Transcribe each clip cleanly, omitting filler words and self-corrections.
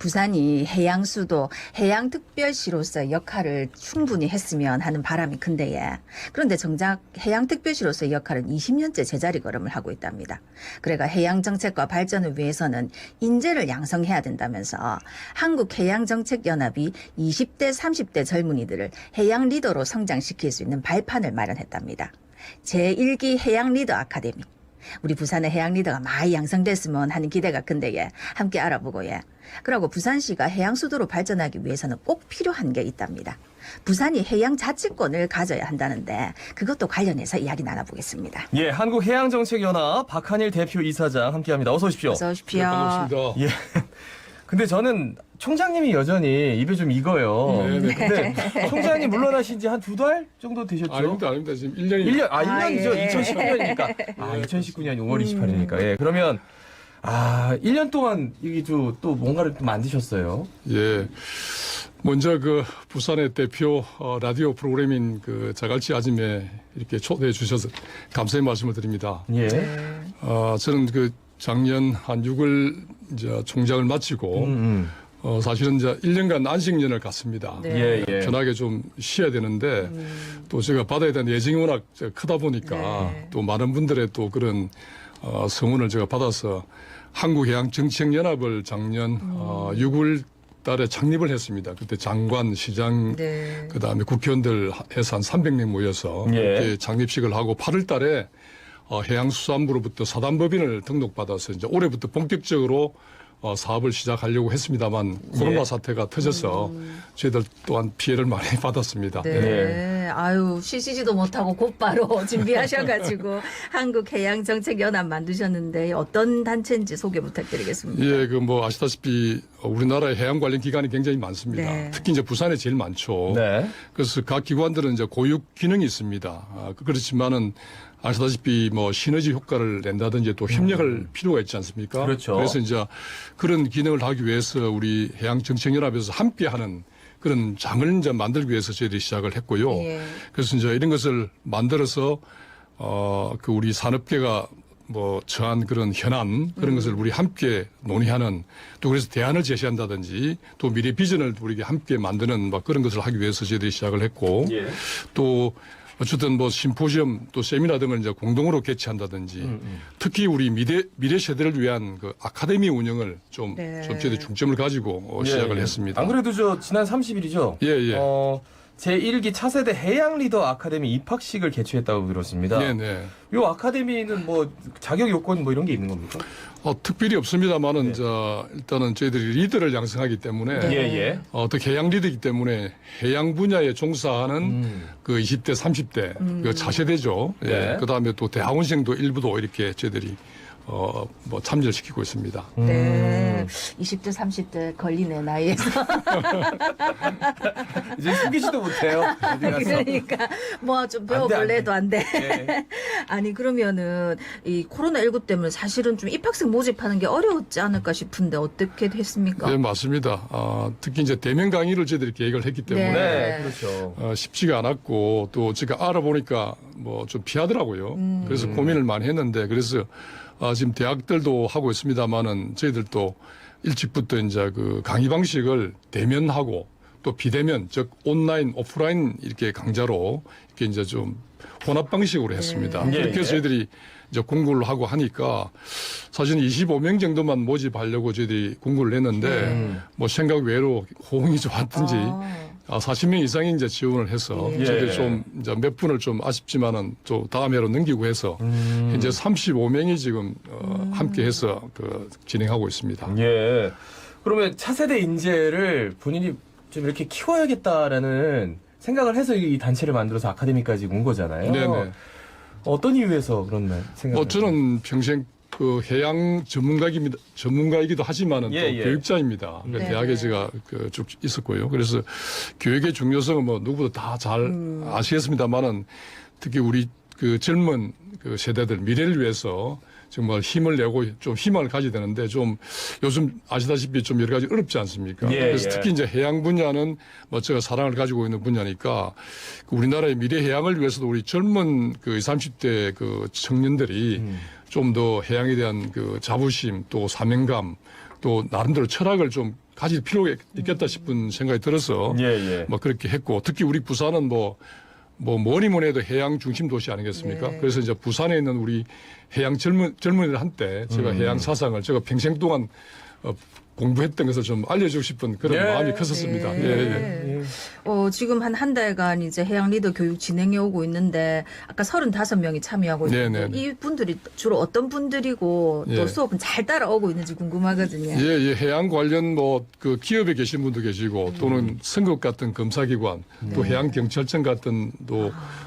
부산이 해양수도 해양특별시로서의 역할을 충분히 했으면 하는 바람이 큰데 그런데 정작 해양특별시로서의 역할은 20년째 제자리 걸음을 하고 있답니다. 그래가 해양정책과 발전을 위해서는 인재를 양성해야 된다면서 한국해양정책연합이 20대 30대 젊은이들을 해양 리더로 성장시킬 수 있는 발판을 마련했답니다. 제1기 해양리더 아카데미. 우리 부산의 해양 리더가 많이 양성됐으면 하는 기대가 큰데 함께 알아보고 그러고 부산시가 해양 수도로 발전하기 위해서는 꼭 필요한 게 있답니다. 부산이 해양 자치권을 가져야 한다는데 그것도 관련해서 이야기 나눠보겠습니다. 예, 한국해양정책연합 박한일 대표 이사장 함께합니다. 어서 오십시오. 어서 오십시오. 네, 반갑습니다. 예. 근데 저는 총장님이 여전히 입에 좀 익어요. 네네. 근데 총장님 물러나신 지 한 2달 정도 되셨죠? 아닙니다. 지금 1년이. 1년, 1년이죠. 예. 2019년이니까. 2019년 5월 28일이니까. 예, 그러면, 1년 동안 이게 또 뭔가를 또 만드셨어요. 예. 먼저 부산의 대표 라디오 프로그램인 자갈치 아침에 이렇게 초대해 주셔서 감사의 말씀을 드립니다. 예. 저는 작년 한 6월 이제 총장을 마치고 사실은 이제 1년간 안식년을 갔습니다. 네. 예. 편하게 좀 쉬어야 되는데 또 제가 받아야 되는 예정이 워낙 크다 보니까 네. 또 많은 분들의 또 그런 성원을 제가 받아서 한국해양정책연합을 작년 6월 달에 창립을 했습니다. 그때 장관, 시장, 네. 그다음에 국회의원들 해서 한 300명 모여서 예. 이렇게 창립식을 하고 8월 달에 해양수산부로부터 사단법인을 등록받아서 이제 올해부터 본격적으로 사업을 시작하려고 했습니다만 코로나 사태가 터져서 저희들 또한 피해를 많이 받았습니다. 네. 아유, 쉬시지도 못하고 곧바로 준비하셔가지고 한국해양정책연합 만드셨는데 어떤 단체인지 소개 부탁드리겠습니다. 예, 아시다시피 우리나라의 해양 관련 기관이 굉장히 많습니다. 네. 특히 이제 부산에 제일 많죠. 네. 그래서 각 기관들은 이제 고육 기능이 있습니다. 그렇지만은 아시다시피 시너지 효과를 낸다든지 또 협력할 필요가 있지 않습니까? 그렇죠. 그래서 이제 그런 기능을 하기 위해서 우리 해양정책연합에서 함께하는 그런 장을 이제 만들기 위해서 저희들이 시작을 했고요. 예. 그래서 이제 이런 것을 만들어서 우리 산업계가 처한 그런 현안 그런 것을 우리 함께 논의하는 또 그래서 대안을 제시한다든지 또 미래 비전을 우리 함께 만드는 그런 것을 하기 위해서 저희들이 시작을 했고 예. 또 어쨌든 심포지엄 또 세미나 등을 이제 공동으로 개최한다든지 특히 우리 미래 세대를 위한 아카데미 운영을 좀 저희들이 중점을 가지고 시작을 했습니다. 안 그래도 지난 30일이죠. 예. 제1기 차세대 해양 리더 아카데미 입학식을 개최했다고 들었습니다. 네네. 이 아카데미는 자격 요건 이런 게 있는 겁니까? 특별히 없습니다만은 일단은 저희들이 리더를 양성하기 때문에 예. 특히 해양 리더이기 때문에 해양 분야에 종사하는 20대, 30대 차세대죠. 네. 예. 그다음에 또 대학원생도 일부도 이렇게 저희들이 참여를 시키고 있습니다. 네. 20대, 30대 걸리네, 나이에서. 이제 숨기지도 못해요. 어디 가서. 그러니까 좀 배워볼래 해도 안 돼. 예. 아니 그러면은 이 코로나19 때문에 사실은 좀 입학생 모집하는 게 어려웠지 않을까 싶은데 어떻게 됐습니까? 네, 맞습니다. 특히 이제 대면 강의를 저희들이 계획을 했기 때문에 네, 그렇죠. 쉽지가 않았고 또 제가 알아보니까 좀 피하더라고요. 그래서 고민을 많이 했는데 그래서 지금 대학들도 하고 있습니다만은 저희들도 일찍부터 이제 강의 방식을 대면하고 또 비대면 즉 온라인, 오프라인 이렇게 강좌로 이렇게 이제 좀 혼합 방식으로 했습니다. 예. 그렇게 해서 저희들이 이제 공고를 하고 하니까 사실은 25명 정도만 모집하려고 저희들이 공고를 했는데 생각 외로 호응이 좋았든지 40명 이상이 이제 지원을 해서 예. 저희들이 좀 이제 몇 분을 좀 아쉽지만은 또 다음 해로 넘기고 해서 현재 35명이 지금 함께 해서 진행하고 있습니다. 예. 그러면 차세대 인재를 본인이 좀 이렇게 키워야겠다라는 생각을 해서 이 단체를 만들어서 아카데미까지 온 거잖아요. 네네. 어떤 이유에서 그런 생각을? 저는 평생 해양 전문가이기도 하지만은 또 예. 교육자입니다. 네. 대학에 제가 쭉 있었고요. 그래서 교육의 중요성은 누구보다 다 잘 아시겠습니다만은 특히 우리 젊은 세대들 미래를 위해서 정말 힘을 내고 좀 희망을 가져야 되는데 좀 요즘 아시다시피 좀 여러 가지 어렵지 않습니까? 예, 그래서 예. 특히 이제 해양 분야는 제가 사랑을 가지고 있는 분야니까 우리나라의 미래 해양을 위해서도 우리 젊은 20, 30대 청년들이 좀 더 해양에 대한 자부심 또 사명감 또 나름대로 철학을 좀 가질 필요가 있겠다 싶은 생각이 들어서 예, 예. 뭐 그렇게 했고 특히 우리 부산은 뭐니 해도 해양 중심 도시 아니겠습니까? 네. 그래서 이제 부산에 있는 우리 해양 젊은이들 한때 제가 해양 사상을 제가 평생 동안 공부했던 것을 좀 알려주고 싶은 그런 예. 마음이 컸었습니다. 네. 예, 예. 예. 지금 한 달간 이제 해양 리더 교육 진행해 오고 있는데 아까 35명이 참여하고 네, 있는데 네, 네. 이 분들이 주로 어떤 분들이고 또 예. 수업은 잘 따라오고 있는지 궁금하거든요. 예, 예, 해양 관련 그 기업에 계신 분도 계시고 또는 선급 같은 검사기관 또 해양 경찰청 같은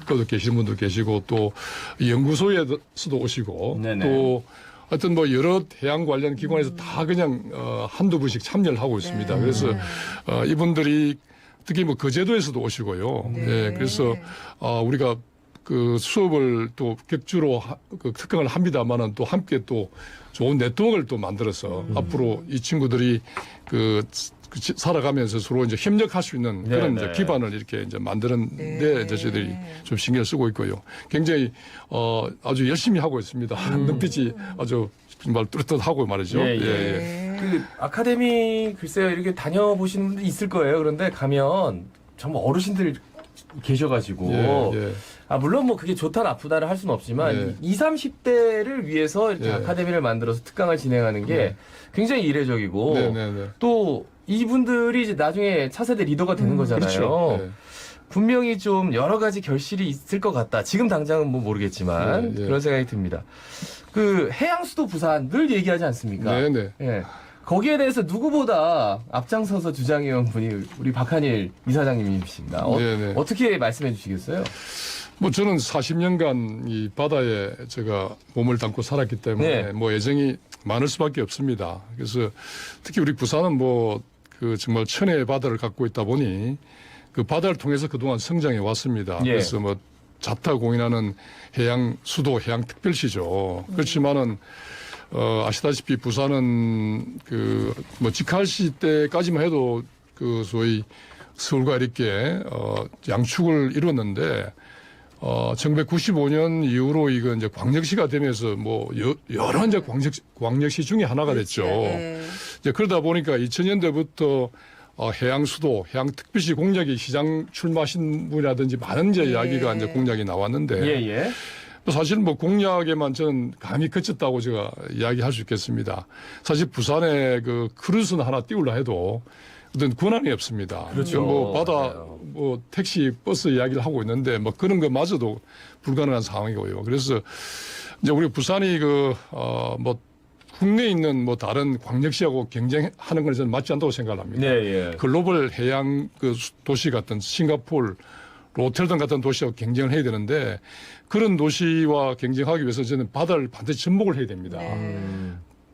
그것도 계시는 분도 계시고 또 연구소에서도 오시고 네네. 또 하여튼 여러 해양 관련 기관에서 다 그냥 한두 분씩 참여를 하고 있습니다. 그래서 이분들이 특히 거제도에서도 오시고요. 네. 예, 그래서 우리가 그 수업을 또 격주로 특강을 합니다만은 또 함께 또 좋은 네트워크를 또 만들어서 앞으로 이 친구들이 살아가면서 서로 이제 협력할 수 있는 그런 네, 네. 이제 기반을 이렇게 이제 만드는 네. 데 이제 저희들이 좀 신경을 쓰고 있고요. 굉장히 아주 열심히 하고 있습니다. 눈빛이 아주 정말 뚜렷하고 말이죠. 예, 예. 네. 그 아카데미 글쎄요 이렇게 다녀보시는 분들 있을 거예요. 그런데 가면 정말 어르신들 계셔가지고 예. 물론 그게 좋다 나쁘다를 할 수는 없지만 예. 20, 30대를 위해서 이렇게 예. 아카데미를 만들어서 특강을 진행하는 게 네. 굉장히 이례적이고 네, 네, 네. 또 이분들이 이제 나중에 차세대 리더가 되는 거잖아요. 그렇죠. 예. 분명히 좀 여러 가지 결실이 있을 것 같다. 지금 당장은 모르겠지만 예, 예. 그런 생각이 듭니다. 그 해양수도 부산 늘 얘기하지 않습니까? 네, 네. 예. 거기에 대해서 누구보다 앞장서서 주장해온 분이 우리 박한일 이사장님이십니다. 네, 네. 어떻게 말씀해 주시겠어요? 저는 40년간 이 바다에 제가 몸을 담고 살았기 때문에 네. 애정이 많을 수밖에 없습니다. 그래서 특히 우리 부산은 그 정말 천혜의 바다를 갖고 있다 보니 그 바다를 통해서 그동안 성장해 왔습니다. 예. 그래서 자타 공인하는 해양 수도 해양 특별시죠. 그렇지만은 아시다시피 부산은 직할시 때까지만 해도 소위 서울과 이렇게 양축을 이뤘는데 1995년 이후로 이제 광역시가 되면서 여러 이제 광역시 중에 하나가 됐죠. 네. 이제 그러다 보니까 2000년대부터 해양 수도, 해양 특별시 공약이 시장 출마하신 분이라든지 많은 이제 이야기가 이제 공약이 나왔는데 예. 사실 공약에만 저는 감히 그쳤다고 제가 이야기할 수 있겠습니다. 사실 부산에 크루즈는 하나 띄우려 해도 어떤 권한이 없습니다. 그렇죠. 바다 맞아요. 택시 버스 이야기를 하고 있는데 그런 것마저도 불가능한 상황이고요. 그래서 이제 우리 부산이 국내에 있는 다른 광역시하고 경쟁하는 건 저는 맞지 않다고 생각을 합니다. 네, 예. 글로벌 해양 도시 같은 싱가포르, 로테르담 같은 도시하고 경쟁을 해야 되는데 그런 도시와 경쟁하기 위해서 저는 바다를 반드시 접목을 해야 됩니다.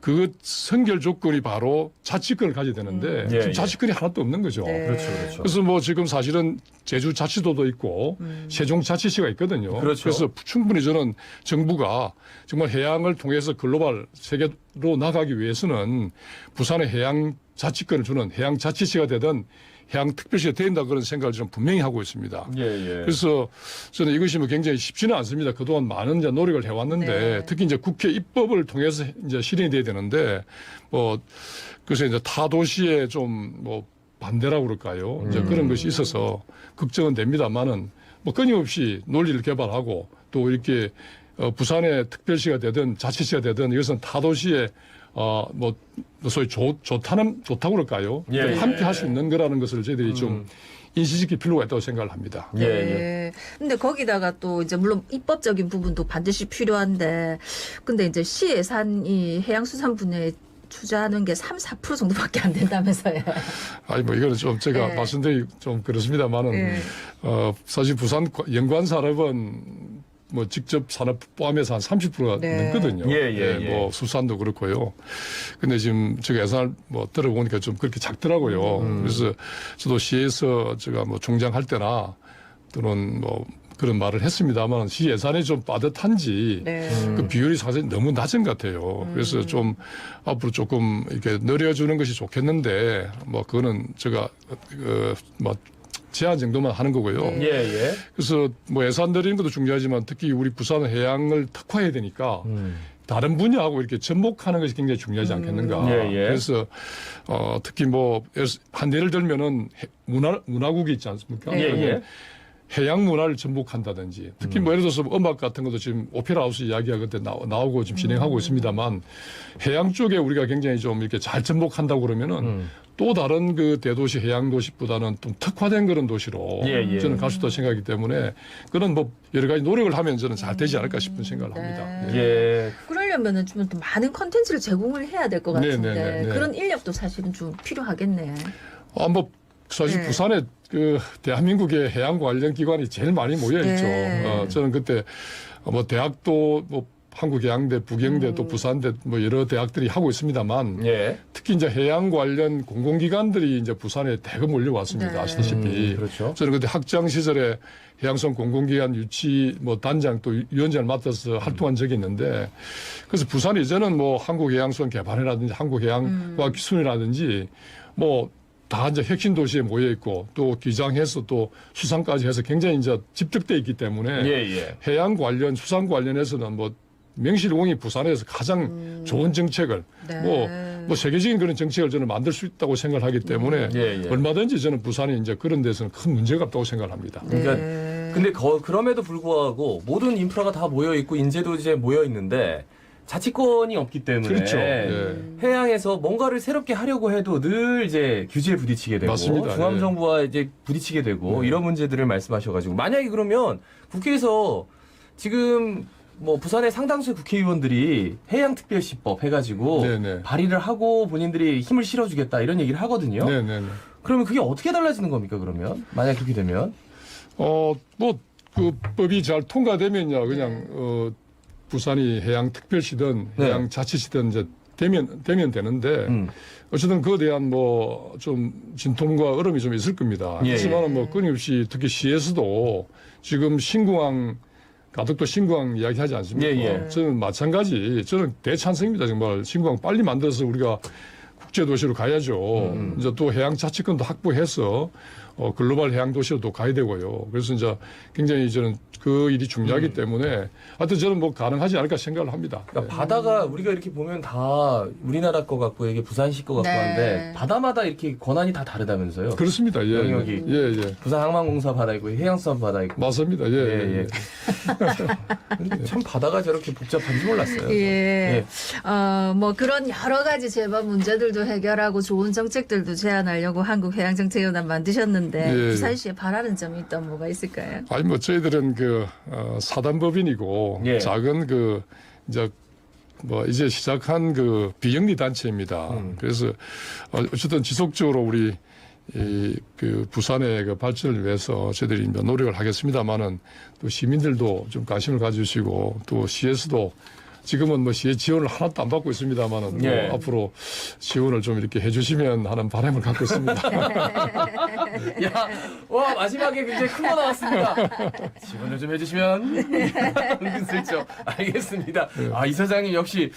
그 선결 조건이 바로 자치권을 가져야 되는데 예, 지금 예. 자치권이 하나도 없는 거죠. 네. 그렇죠. 그래서 지금 사실은 제주자치도도 있고 세종자치시가 있거든요. 그렇죠. 그래서 충분히 저는 정부가 정말 해양을 통해서 글로벌 세계로 나가기 위해서는 부산의 해양 자치권을 주는 해양자치시가 되든 해양특별시가 된다 그런 생각을 좀 분명히 하고 있습니다. 예. 그래서 저는 이것이 굉장히 쉽지는 않습니다. 그동안 많은 이제 노력을 해왔는데 네. 특히 이제 국회 입법을 통해서 이제 실현이 돼야 되는데 그래서 이제 타 도시에 좀 반대라고 그럴까요? 이제 그런 것이 있어서 걱정은 됩니다만은 끊임없이 논리를 개발하고 또 이렇게 부산의 특별시가 되든 자치시가 되든 이것은 타 도시에 소위 좋다고 그럴까요? 예. 함께 할 수 있는 거라는 것을 저희들이 좀 인식시킬 필요가 있다고 생각을 합니다. 예. 네. 근데 거기다가 또 이제 물론 입법적인 부분도 반드시 필요한데 근데 이제 시 예산이 해양수산분야에 투자하는 게 3-4% 정도밖에 안 된다면서요. 아니 이거는 좀 제가 네. 말씀드리기 좀 그렇습니다만은 네. 사실 부산 연관 산업은 직접 산업 포함해서 한 30%가 네. 넘거든요. 예. 수산도 그렇고요. 근데 지금 제가 예산을 들어보니까 좀 그렇게 작더라고요. 그래서 저도 시에서 제가 총장할 때나 또는 그런 말을 했습니다만 시 예산이 좀 빠듯한지 네. 그 비율이 사실 너무 낮은 것 같아요. 그래서 좀 앞으로 조금 이렇게 늘려주는 것이 좋겠는데 그거는 제가 제한 정도만 하는 거고요. 예. 그래서 예산 들이는 것도 중요하지만 특히 우리 부산 해양을 특화해야 되니까 다른 분야하고 이렇게 접목하는 것이 굉장히 중요하지 않겠는가. 예, 예. 그래서 특히 뭐 한 예를 들면은 문화국이 있지 않습니까? 네. 그러면 예. 해양 문화를 접목한다든지 특히 뭐 예를 들어서 음악 같은 것도 지금 오페라 하우스 이야기가 그때 나오고 지금 진행하고 있습니다만 해양 쪽에 우리가 굉장히 좀 이렇게 잘 접목한다고 그러면은 또 다른 그 대도시 해양 도시보다는 좀 특화된 그런 도시로 예, 예. 저는 갈 수 있다고 생각하기 때문에 그런 뭐 여러 가지 노력을 하면 저는 잘 되지 않을까 싶은 생각을 합니다. 네. 예. 그러려면은 좀 더 많은 컨텐츠를 제공을 해야 될 것 네, 같은데 네, 네, 네. 그런 인력도 사실은 좀 필요하겠네. 뭐 사실 네. 부산에 그 대한민국의 해양 관련 기관이 제일 많이 모여 있죠. 네. 저는 그때 뭐 대학도 뭐 한국해양대, 북영대 또 부산대 뭐 여러 대학들이 하고 있습니다만 예. 특히 이제 해양 관련 공공기관들이 이제 부산에 대거 몰려왔습니다. 네. 아시다시피. 그렇죠. 저는 그때 학장 시절에 해양성 공공기관 유치 뭐 단장 또 위원장을 맡아서 활동한 적이 있는데 그래서 부산이 이제는 뭐 한국해양성 개발이라든지 한국해양과학 기술이라든지 뭐 다 이제 핵심 도시에 모여 있고 또 기장해서 또 수상까지 해서 굉장히 이제 집적돼 있기 때문에 예, 예. 해양 관련 수상 관련해서는 뭐 명실공히 부산에서 가장 좋은 정책을 네. 뭐 세계적인 그런 정책을 저는 만들 수 있다고 생각을 하기 때문에 예, 예. 얼마든지 저는 부산이 이제 그런 데서는 큰 문제가 없다고 생각을 합니다. 그러니까 네. 근데 그럼에도 불구하고 모든 인프라가 다 모여 있고 인재도 이제 모여 있는데 자치권이 없기 때문에 그렇죠. 예. 해양에서 뭔가를 새롭게 하려고 해도 늘 이제 규제에 부딪히게 되고 맞습니다. 중앙정부와 이제 부딪히게 되고 네. 이런 문제들을 말씀하셔가지고 만약에 그러면 국회에서 지금 뭐 부산의 상당수의 국회의원들이 해양특별시법 해가지고 네네. 발의를 하고 본인들이 힘을 실어주겠다 이런 얘기를 하거든요. 네네네. 그러면 그게 어떻게 달라지는 겁니까 그러면 만약 그렇게 되면? 뭐 그 법이 잘 통과되면요 그냥 부산이 해양특별시든 네. 해양자치시든 이제 되면 되는데 어쨌든 그에 대한 뭐 좀 진통과 어려움이 좀 있을 겁니다. 예. 하지만은 뭐 끊임없이 특히 시에서도 지금 신공항 가덕도 신공항 이야기하지 않습니까? 예, 예. 저는 마찬가지 저는 대찬성입니다. 정말 신공항 빨리 만들어서 우리가 국제도시로 가야죠. 이제 또 해양자치권도 확보해서 글로벌 해양도시로도 가야 되고요. 그래서 이제 굉장히 저는 그 일이 중요하기 때문에 하여튼 저는 뭐 가능하지 않을까 생각을 합니다. 그러니까 바다가 우리가 이렇게 보면 다 우리나라 거 같고 이게 부산시 거 같고 네. 한데 바다마다 이렇게 권한이 다 다르다면서요? 그렇습니다. 예, 영역이. 예. 부산 항만공사 바다 있고 해양수산 바다 있고. 맞습니다. 예, 예, 예. 근데 참 바다가 저렇게 복잡한지 몰랐어요. 예. 뭐 그런 여러 가지 제법 문제들도 해결하고 좋은 정책들도 제안하려고 한국해양정책연합 만드셨는데 예. 부산시에 바라는 점이 있다면 뭐가 있을까요? 아니 뭐 저희들은 그 사단법인이고 예. 작은 그 이제 시작한 그 비영리 단체입니다. 그래서 어쨌든 지속적으로 우리 그 부산의 그 발전을 위해서 저희들이 이제 노력을 하겠습니다만은 또 시민들도 좀 관심을 가주시고 또 시에서도 지금은 뭐 시의 지원을 하나도 안 받고 있습니다만은 뭐 예. 앞으로 지원을 좀 이렇게 해주시면 하는 바람을 갖고 있습니다. 야, 와 마지막에 굉장히 큰 거 나왔습니다. 지원을 좀 해주시면 은근슬쩍 알겠습니다. 이 사장님 역시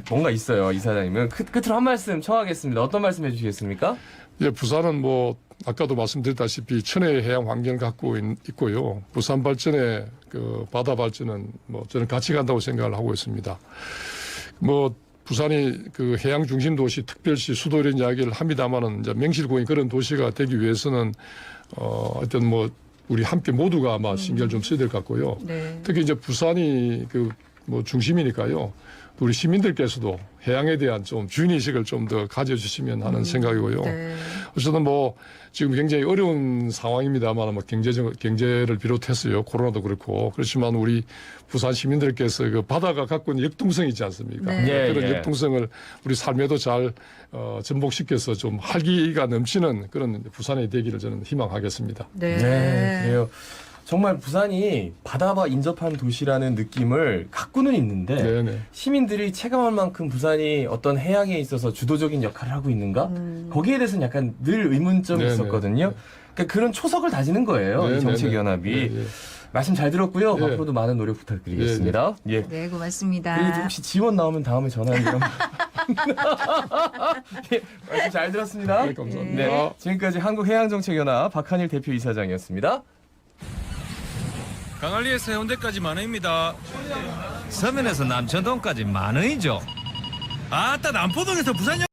뭔가 있어요. 이 사장님은 끝으로 한 말씀 청하겠습니다. 어떤 말씀 해주시겠습니까? 예, 부산은 뭐 아까도 말씀드렸다시피 천혜의 해양 환경을 갖고 있고요. 부산 발전에 그 바다 발전은 뭐 저는 같이 간다고 생각을 하고 있습니다. 뭐 부산이 그 해양 중심 도시, 특별시, 수도 이런 이야기를 합니다만은 이제 명실공히 그런 도시가 되기 위해서는 어떤 뭐 우리 함께 모두가 아마 신경을 좀 써야 될 것 같고요. 네. 특히 이제 부산이 그 뭐 중심이니까요. 우리 시민들께서도 해양에 대한 좀 주인의식을 좀 더 가져주시면 하는 생각이고요. 네. 어쨌든 뭐 지금 굉장히 어려운 상황입니다만 뭐 경제를 비롯해서요. 코로나도 그렇고 그렇지만 우리 부산 시민들께서 그 바다가 갖고 있는 역동성이 있지 않습니까? 네. 그런 예. 역동성을 우리 삶에도 잘 전복시켜서 좀 활기가 넘치는 그런 부산이 되기를 저는 희망하겠습니다. 네. 그래요. 정말 부산이 바다와 인접한 도시라는 느낌을 갖고는 있는데 네네. 시민들이 체감할 만큼 부산이 어떤 해양에 있어서 주도적인 역할을 하고 있는가? 거기에 대해서는 약간 늘 의문점이 네네. 있었거든요. 그러니까 그런 초석을 다지는 거예요. 네네네. 이 정책연합이. 예. 말씀 잘 들었고요. 예. 앞으로도 많은 노력 부탁드리겠습니다. 예. 네, 고맙습니다. 그리고 혹시 지원 나오면 다음에 전화 한 번. 예, 말씀 잘 들었습니다. 네, 감사합니다. 네, 지금까지 한국해양정책연합 박한일 대표이사장이었습니다. 강한리에서 해운대까지 만회입니다. 서면에서 남천동까지 만 원이죠. 아따 남포동에서 부산역